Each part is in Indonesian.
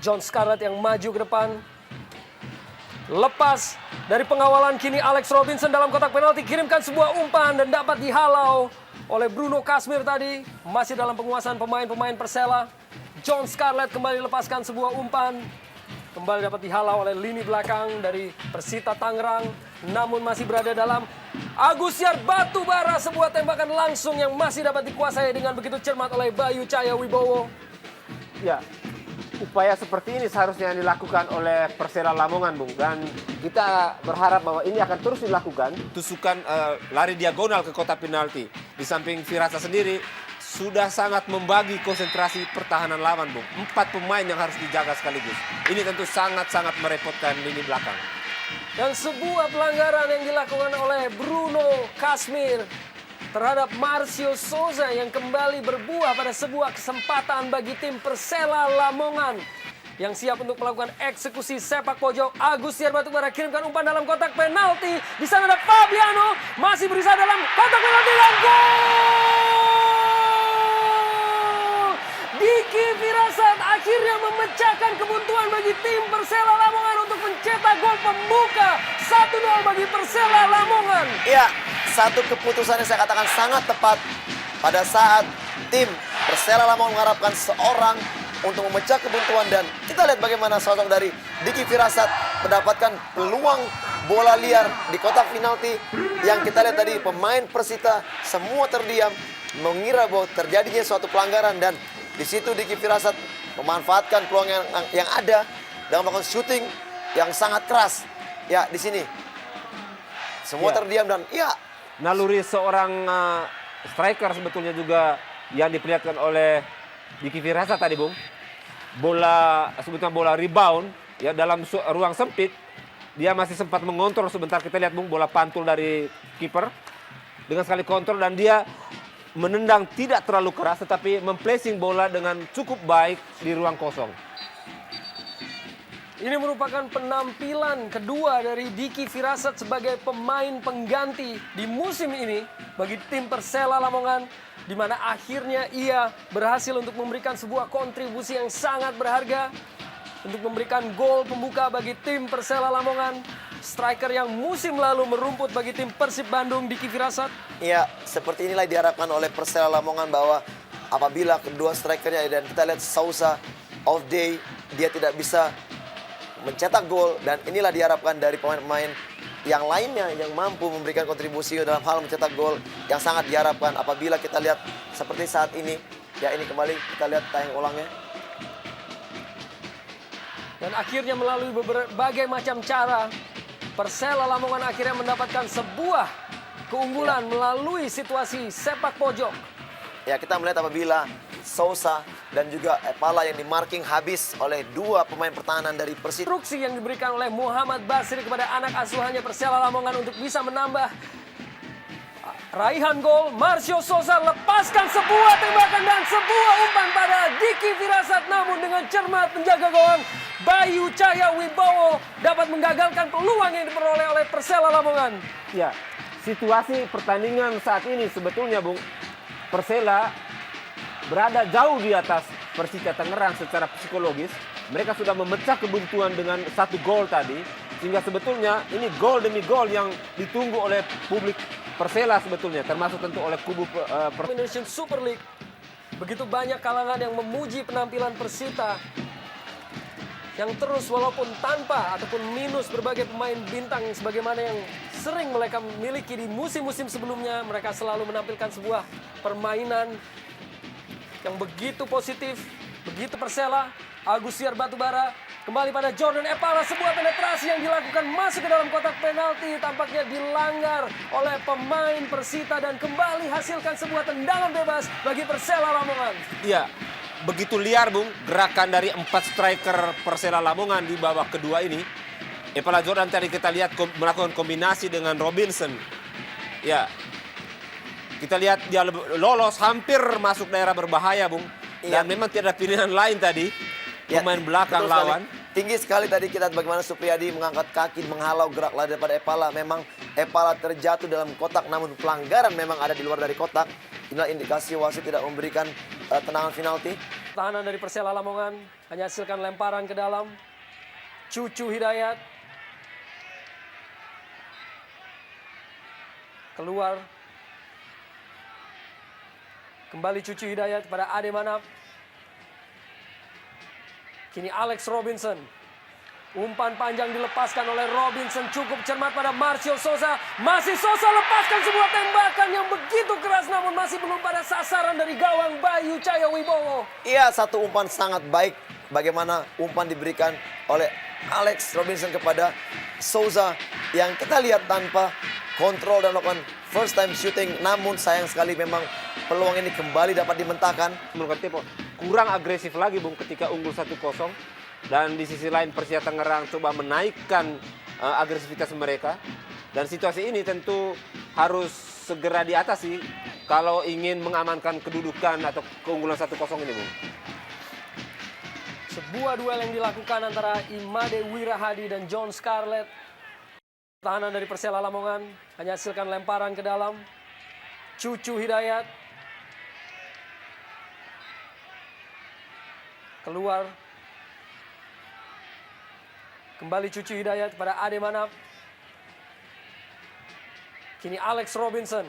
John Scarlett yang maju ke depan. Lepas dari pengawalan kini Alex Robinson dalam kotak penalti. Kirimkan sebuah umpan dan dapat dihalau oleh Bruno Kazmir tadi. Masih dalam penguasaan pemain-pemain Persela. John Scarlett kembali lepaskan sebuah umpan. Kembali dapat dihalau oleh lini belakang dari Persita Tangerang. Namun masih berada dalam Agusiar Batubara. Sebuah tembakan langsung yang masih dapat dikuasai dengan begitu cermat oleh Bayu Cahya Wibowo. Ya, upaya seperti ini seharusnya yang dilakukan oleh Persela Lamongan, Bung. Dan kita berharap bahwa ini akan terus dilakukan. Tusukan lari diagonal ke kotak penalti. Di samping Firasa sendiri sudah sangat membagi konsentrasi pertahanan lawan, Bung. 4 pemain yang harus dijaga sekaligus. Ini tentu sangat-sangat merepotkan lini belakang. Dan sebuah pelanggaran yang dilakukan oleh Bruno Kazmir terhadap Marcio Souza yang kembali berbuah pada sebuah kesempatan bagi tim Persela Lamongan yang siap untuk melakukan eksekusi sepak pojok. Agusiar Batubara kirimkan umpan dalam kotak penalti. Di sana ada Fabiano, masih berusaha dalam kotak penalti dan gol! Diki Firasat akhirnya memecahkan kebuntuan bagi tim Persela Lamongan untuk mencetak gol pembuka 1-0 bagi Persela Lamongan. Iya, satu keputusan yang saya katakan sangat tepat pada saat tim Persela Lamongan mengharapkan seorang untuk memecah kebuntuan, dan kita lihat bagaimana sosok dari Diki Firasat mendapatkan peluang bola liar di kotak penalti yang kita lihat tadi pemain Persita semua terdiam mengira bahwa terjadinya suatu pelanggaran, dan di situ Diki Firasat memanfaatkan peluang yang ada dengan melakukan shooting yang sangat keras. Ya, di sini semua terdiam dan ya. Naluri seorang striker sebetulnya juga yang diperlihatkan oleh Diki Firasat tadi, Bung. Sebetulnya bola rebound ya dalam ruang sempit. Dia masih sempat mengontrol sebentar. Kita lihat, Bung, bola pantul dari kiper dengan sekali kontrol, dan dia menendang tidak terlalu keras tetapi memplacing bola dengan cukup baik di ruang kosong. Ini merupakan penampilan kedua dari Diki Firasat sebagai pemain pengganti di musim ini bagi tim Persela Lamongan, di mana akhirnya ia berhasil untuk memberikan sebuah kontribusi yang sangat berharga untuk memberikan gol pembuka bagi tim Persela Lamongan. Striker yang musim lalu merumput bagi tim Persib Bandung, Diki Firasat. Iya, seperti inilah diharapkan oleh Persela Lamongan, bahwa apabila kedua strikernya, dan kita lihat Souza off day, dia tidak bisa mencetak gol, dan inilah diharapkan dari pemain-pemain yang lainnya yang mampu memberikan kontribusi dalam hal mencetak gol yang sangat diharapkan. Apabila kita lihat seperti saat ini, ya ini kembali kita lihat tayang ulangnya. Dan akhirnya melalui berbagai macam cara, Persela Lamongan akhirnya mendapatkan sebuah keunggulan melalui situasi sepak pojok. Ya, kita melihat apabila Souza dan juga Epala yang dimarking habis oleh dua pemain pertahanan dari Persib. Instruksi yang diberikan oleh Muhammad Basri kepada anak asuhannya Persela Lamongan untuk bisa menambah raihan gol. Marcio Souza lepaskan sebuah tembakan dan sebuah umpan pada Diki Firasat, namun dengan cermat penjaga gawang Bayu Cahya Wibowo dapat menggagalkan peluang yang diperoleh oleh Persela Lamongan. Ya, situasi pertandingan saat ini sebetulnya, Bung, Persela berada jauh di atas Persita Tangerang secara psikologis. Mereka sudah memecah kebuntuan dengan 1 gol tadi, sehingga sebetulnya ini gol demi gol yang ditunggu oleh publik Persela sebetulnya, termasuk tentu oleh kubu Indonesian Super League. Begitu banyak kalangan yang memuji penampilan Persita yang terus walaupun tanpa ataupun minus berbagai pemain bintang sebagaimana yang sering mereka miliki di musim-musim sebelumnya. Mereka selalu menampilkan sebuah permainan yang begitu positif, begitu Persela. Agusiar Batubara kembali pada Jordan Epala, sebuah penetrasi yang dilakukan masuk ke dalam kotak penalti tampaknya dilanggar oleh pemain Persita dan kembali hasilkan sebuah tendangan bebas bagi Persela Lamongan. Iya, begitu liar, Bung, gerakan dari 4 striker Persela Lamongan di babak kedua ini. Epala Jordan tadi kita lihat melakukan kombinasi dengan Robinson. Ya, kita lihat dia lolos hampir masuk daerah berbahaya, Bung. Dan memang tidak ada pilihan lain tadi. Pemain belakang lawan. Tinggi sekali tadi kita lihat bagaimana Supriyadi mengangkat kaki menghalau gerak lari daripada Epala. Memang Epala terjatuh dalam kotak, namun pelanggaran memang ada di luar dari kotak. Inilah indikasi wasit tidak memberikan tendangan penalti. pertahanan dari Persela Lamongan hanya hasilkan lemparan ke dalam. Cucu Hidayat keluar. Kembali Cucu Hidayat kepada Ade Manap. Kini Alex Robinson. Umpan panjang dilepaskan oleh Robinson, cukup cermat pada Marcio Sosa. Masih Sosa lepaskan sebuah tembakan yang begitu keras namun masih belum pada sasaran dari gawang Bayu Cahyo Wibowo. Iya, satu umpan sangat baik. Bagaimana umpan diberikan oleh Alex Robinson kepada Souza yang kita lihat tanpa kontrol dan melakukan first time shooting. Namun sayang sekali memang peluang ini kembali dapat dimentahkan. Menurut Tepo, kurang agresif lagi Bung ketika unggul 1-0. Dan di sisi lain Persija Tangerang coba menaikkan agresivitas mereka. Dan situasi ini tentu harus segera diatasi kalau ingin mengamankan kedudukan atau keunggulan 1-0 ini Bung. Sebuah duel yang dilakukan antara Imade Wirahadi dan John Scarlett. Pertahanan dari Persela Lamongan hanya hasilkan lemparan ke dalam. Cucu Hidayat keluar. Kembali Cucu Hidayat kepada Ade Manap. Kini Alex Robinson.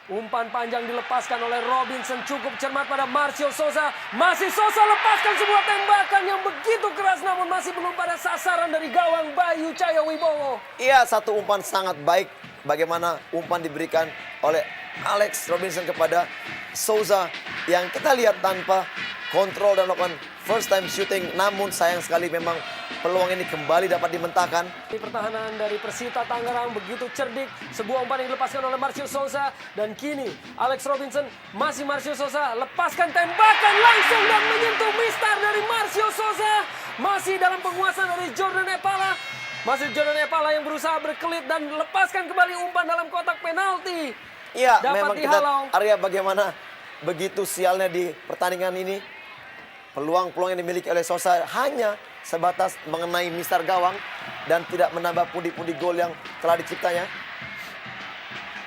Umpan panjang dilepaskan oleh Robinson, cukup cermat pada Marcio Sosa. Masih Sosa lepaskan sebuah tembakan yang begitu keras namun masih belum pada sasaran dari gawang Bayu Cahyo Wibowo. Iya, satu umpan sangat baik. Bagaimana umpan diberikan oleh Alex Robinson kepada Souza yang kita lihat tanpa kontrol dan melakukan first time shooting. Namun sayang sekali memang peluang ini kembali dapat dimentahkan. Di pertahanan dari Persita Tangerang begitu cerdik. Sebuah umpan yang dilepaskan oleh Marcio Sosa. Dan kini Alex Robinson, masih Marcio Sosa, lepaskan tembakan langsung dan menyentuh mistar dari Marcio Sosa. Masih dalam penguasaan dari Jordan Epala. Masih Jordan Epala yang berusaha berkelit dan lepaskan kembali umpan dalam kotak penalti. Iya, Dapat memang dihalau. kita Arya bagaimana begitu sialnya di pertandingan ini. Peluang-peluang yang dimiliki oleh Sosa hanya sebatas mengenai mistar gawang dan tidak menambah pundi-pundi gol yang telah diciptanya.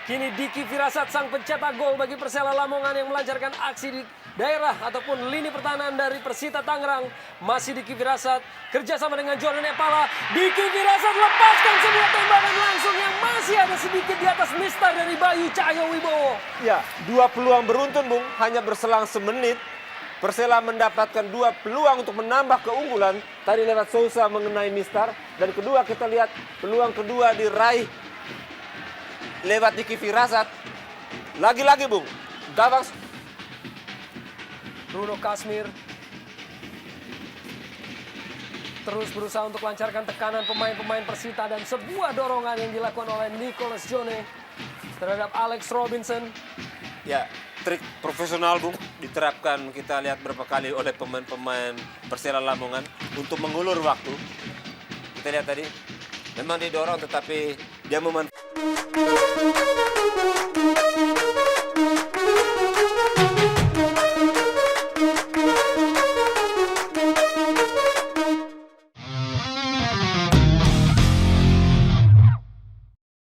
Kini Diki Firasat sang pencetak gol bagi Persela Lamongan yang melancarkan aksi di daerah ataupun lini pertahanan dari Persita Tangerang. Masih Diki Firasat kerjasama dengan Jordan Epala. Diki Firasat lepaskan sebuah tembakan langsung yang masih ada sedikit di atas mistar dari Bayu Cahyo Wibowo. Ya, dua peluang beruntun Bung, hanya berselang semenit. Persela mendapatkan dua peluang untuk menambah keunggulan. Tadi lewat Sousa mengenai mistar. Dan kedua kita lihat peluang kedua diraih lewat Diki Firasat. Lagi-lagi Bung, gawang Bruno Kasmir terus berusaha untuk lancarkan tekanan pemain-pemain Persita dan sebuah dorongan yang dilakukan oleh Nicholas Jone terhadap Alex Robinson. ya trik profesional Bung diterapkan kita lihat berapa kali oleh pemain-pemain Persela Lamongan untuk mengulur waktu. Kita lihat tadi memang didorong tetapi dia memanfaatkan